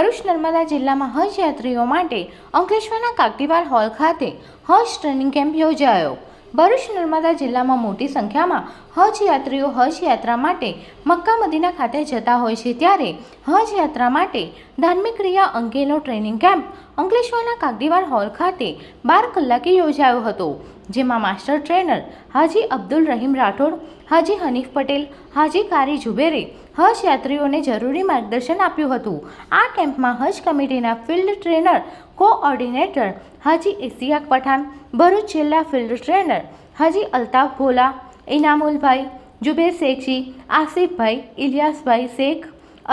ભરૂચ નર્મદા જિલ્લામાં હજ યાત્રીઓ માટે અંકલેશ્વરના કાકડીવાલ હોલ ખાતે હજ ટ્રેનિંગ કેમ્પ યોજાયો। ભરૂચ નર્મદા જિલ્લામાં મોટી સંખ્યામાં હજ યાત્રીઓ હજ યાત્રા માટે મક્કા મદીના ખાતે જતા હોય છે, ત્યારે હજ યાત્રા માટે ધાર્મિક ક્રિયા અંગેનો ટ્રેનિંગ કેમ્પ અંકલેશ્વરના કાકડીવાલ હોલ ખાતે 12 કલાકે યોજાયો હતો, જેમાં માસ્ટર ટ્રેનર હાજી અબ્દુલ રહીમ રાઠોડ, હાજી હનીફ પટેલ, હાજી કારી જુબેરે હજ યાત્રીઓને જરૂરી માર્ગદર્શન આપ્યું હતું। આ કેમ્પમાં હજ કમિટીના ફિલ્ડ ટ્રેનર કોઓર્ડિનેટર હાજી ઇસ્તિયાક પઠાણ, ભરૂચ જિલ્લા ફિલ્ડ ટ્રેનર હાજી અલ્તાફ ભોલા, ઇનામુલભાઈ, જુબેર શેખજી, આસિફભાઈ, ઇલિયાસભાઈ શેખ,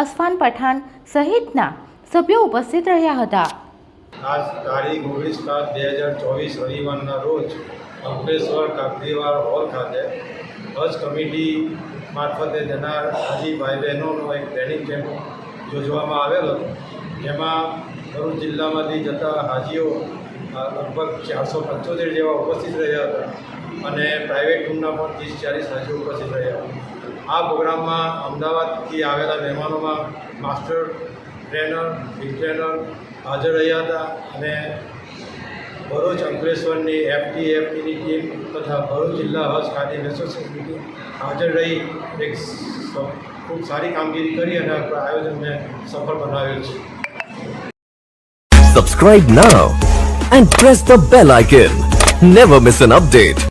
અસફાન પઠાણ સહિતના સભ્યો ઉપસ્થિત રહ્યા હતા। આજ તારીખ 19/7/2024 રવિવારના રોજ અંકલેશ્વર કાકડીવાલ હોલ ખાતે હજ કમિટી મારફતે જનાર હાજી ભાઈ બહેનોનો એક ટ્રેનિંગ કેમ્પ યોજવામાં આવેલ હતો, જેમાં ભરૂચ જિલ્લામાંથી જતા હાજીઓ લગભગ 475 જેવા ઉપસ્થિત રહ્યા હતા અને પ્રાઇવેટ ટૂરના પણ 30-40 હાજીઓ ઉપસ્થિત રહ્યા હતા। આ પ્રોગ્રામમાં અમદાવાદથી આવેલા મહેમાનોમાં માસ્ટર ટ્રેનર, ફિલ્ડ ટ્રેનર હાજર રહ્યા હતા અને ભરૂચ અંકલેશ્વરની FTFTની ટીમ તથા ભરૂચ જિલ્લા હજ ખાદિમ એસોસિએશનની ટીમ હાજર રહી એક ખૂબ સારી કામગીરી કરી અને આયોજનને સફળ બનાવેલ છે। Subscribe now and press the bell icon. Never miss an update.